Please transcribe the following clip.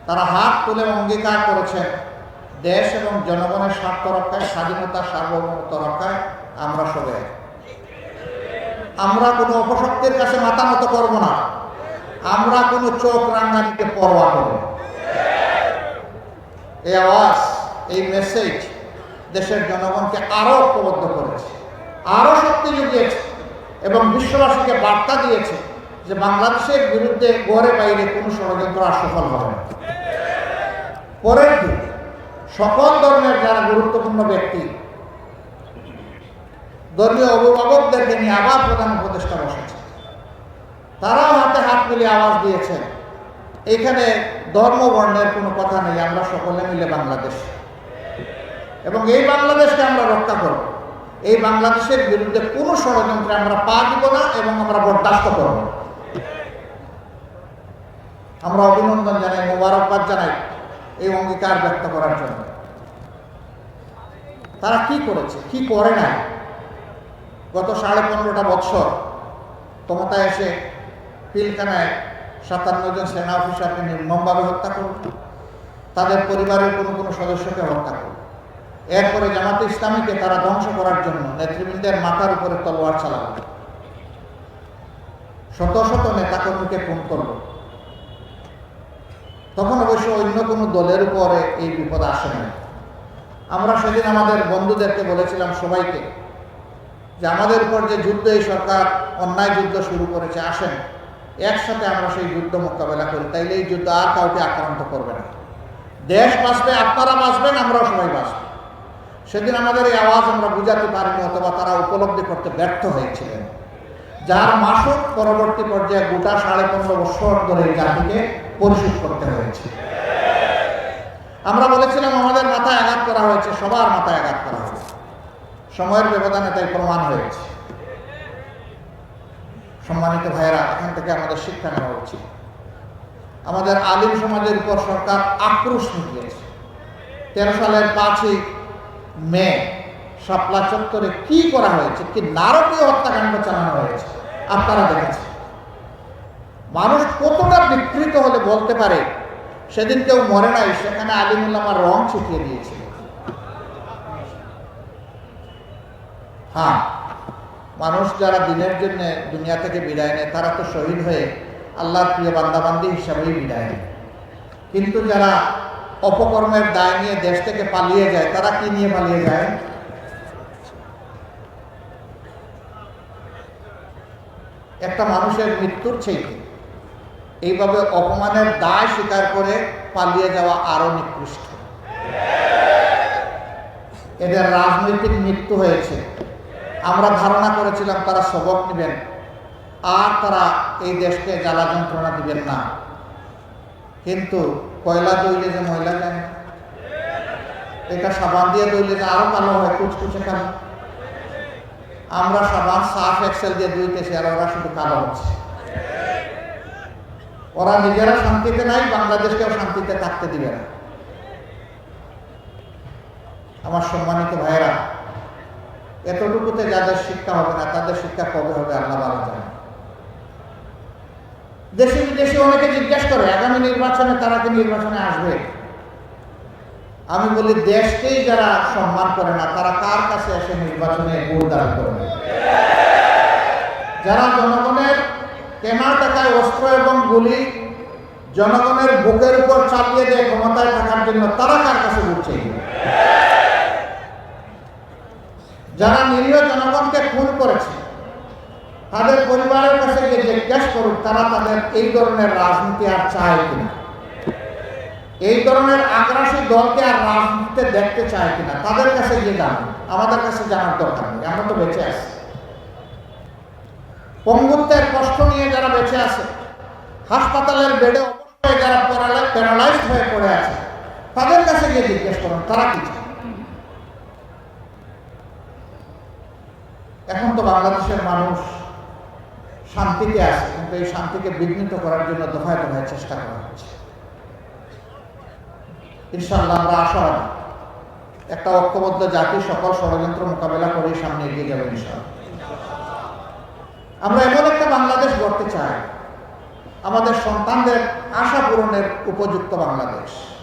তারা হাত তুলে অঙ্গীকার করেছেন দেশ এবং জনগণের স্বার্থ রক্ষায়, স্বাধীনতা সার্বভৌমত্ব রক্ষায় আমরা সবাই এক। আমরা কোনো অপশক্তির কাছে মাথা নত করব না, আমরা কোনো চোখ রাঙ্গানিকে পরোয়া করব। এই আওয়াজ, এই মেসেজ দেশের জনগণকে আরো ঐক্যবদ্ধ করেছে, আরো শক্তি জুগিয়েছে এবং বিশ্ববাসীকে বার্তা দিয়েছে যে বাংলাদেশের বিরুদ্ধে ঘরে বাইরে কোনো ষড়যন্ত্র আর সফল হবে না। পরের দিন সকল ধর্মের যারা গুরুত্বপূর্ণ ব্যক্তি, ধর্মীয় অভিভাবকদেরকে নিয়ে আবার প্রধান উপদেষ্টা বসেছে, তারাও হাতে হাত মিলিয়ে আওয়াজ দিয়েছেন এখানে ধর্ম বর্ণের কোনো কথা নেই, আমরা সকলে মিলে বাংলাদেশ এবং এই বাংলাদেশকে আমরা রক্ষা করব। এই বাংলাদেশের বিরুদ্ধে কোনো ষড়যন্ত্রে আমরা পা দিব না এবং আমরা বরদাস্ত করব। আমরা অভিনন্দন জানাই, মোবারকবাদ জানাই এই অঙ্গীকার ব্যক্ত করার জন্য। তারা কি করেছে, কি করে নাই? গত 15.5 বছর ক্ষমতায় এসে পিলখানায় 57 জন সেনা অফিসারকে নির্মমভাবে হত্যা করল, তাদের পরিবারের কোনো সদস্যকে হত্যা করল। এরপরে জামাতে ইসলামীকে তারা ধ্বংস করার জন্য নেতৃবৃন্দের মাথার উপরে তলোয়ার চালাল, শত শত নেতাকর্মীকে খুন করল। তখন অবশ্য অন্য কোনো দলের উপরে এই বিপদ আসে না। আমরা সেদিন আমাদের বন্ধুদেরকে বলেছিলাম, সবাইকে, যে আমাদের উপর যে যুদ্ধ এই সরকার অন্যায় যুদ্ধ শুরু করেছে, আসেন একসাথে আমরা সেই যুদ্ধ মোকাবেলা করি, তাইলে এই যুদ্ধ আর কাউকে আক্রান্ত করবে না। দেশ বাঁচবে, আপনারা বাঁচবেন, আমরাও সবাই বাঁচব। সেদিন আমাদের এই আওয়াজ আমরা বুঝাতে পারিনি, অথবা তারা উপলব্ধি করতে ব্যর্থ হয়েছিলেন, যার মাসুক পরবর্তী পর্যায়ে গোটা 15.5 বছর ধরে এই জাতিকে পরিশোধ করতে হয়েছে। আমরা বলেছিলাম আমাদের মাথায় আঘাত করা হয়েছে, সবার মাথায় আঘাত করা হয়েছে, সময়ের ব্যবধানে তাই প্রমাণ হয়েছে। সম্মানিত ভাইয়েরা, এখান থেকে আমাদের শিক্ষা নেওয়া উচিত। আমাদের আলিম সমাজের উপর সরকার আক্রোশ নিয়েছে। 13 সালের 5ই মে শাপলা চত্বরে কি করা হয়েছে, কি নারকীয় হত্যাকাণ্ড চালানো হয়েছে আপনারা দেখেছেন। মানুষ কতটা বিকৃত হলে বলতে পারে সেদিন কেউ মরে নাই, সেখানে আলিমুল্লামার রং ছিটিয়ে দিয়েছিল। হ্যাঁ, মানুষ যারা দিনের জন্য দুনিয়া থেকে বিদায় নেয় তারা তো শহীদ হয়ে আল্লাহর প্রিয় বান্দাবান্দি হিসাবেই বিদায় নেয়, কিন্তু যারা অপকর্মের দায় নিয়ে দেশ থেকে পালিয়ে যায়, তারা কি নিয়ে পালিয়ে যায়? একটা মানুষের মৃত্যুর চাইতে এইভাবে অপমানের দায় স্বীকার করে পালিয়ে যাওয়া আরো নিকৃষ্ট। এদের রাজনৈতিক মৃত্যু হয়েছে। আমরা ধারণা করেছিলাম তারা সবক নেবেন আর তারা এই দেশকে জ্বালা যন্ত্রণা দিবেন না, কিন্তু কয়লা দইলে যে ময়লা যায় না, এটা সাবান দিয়ে দইলে যে আরো কালো হয়, কুচকুচে কালো। আমরা সাবান সার্ফ এক্সেল দিয়ে ধুইতেছি আর ওরা শুধু কালো হচ্ছে। ওরা নিজেরা শান্তিতে নাই, বাংলাদেশকেও শান্তিতে থাকতে দিবে না। আমার সম্মানিত ভাইয়েরা, এতটুকুতে যাদের শিক্ষা হবে না তাদের শিক্ষা কবে হবে আল্লাহ ভালো জানে। দেশে বিদেশে অনেকে জিজ্ঞেস করে আগামী নির্বাচনে তারা কি নির্বাচনে আসবে। আমি বলি, দেশকেই যারা সম্মান করে না তারা কার কাছে এসে নির্বাচনে ভোট দাবি করবে? যারা জনগণের কেনা টাকায় অস্ত্র এবং গুলি জনগণের বুকের উপর চাপিয়ে দেয় ক্ষমতায় থাকার জন্য, তারা কার কাছে ভোট চাইবে? যারা নিরীহ জনগণকে খুন করেছে তাদের পরিবারের কাছে গিয়ে জিজ্ঞেস করুক তারা তাদের এই ধরনের রাজনীতি আর চায় কিনা, এই ধরনের আগ্রাসী দলকে আর রাজনীতিতে দেখতে চায় কিনা। তাদের কাছে গিয়ে জানুন, আমাদের কাছে জানার দরকার নেই, আমরা তো বেঁচে আছি। পঙ্গুত্বের কষ্ট নিয়ে যারা বেঁচে আছে, হাসপাতালের বেডে অবশ্যই যারা প্যারালাইজড হয়ে পড়ে আছে, তাদের কাছে গিয়ে জিজ্ঞেস করুন তারা কি চায়। এখন তো বাংলাদেশের মানুষ শান্তিতে আছে, কিন্তু এই শান্তিকে বিঘ্নিত করার জন্য দফায় দফায় চেষ্টা করা হচ্ছে। ইনশাআল্লাহ আমরা আশাবাদী একটা ঐক্যবদ্ধ জাতি সকল ষড়যন্ত্র মোকাবেলা করে সামনে এগিয়ে যাবে ইনশাআল্লাহ। আমরা এমন একটা বাংলাদেশ গড়তে চাই আমাদের সন্তানদের আশা পূরণের উপযুক্ত বাংলাদেশ।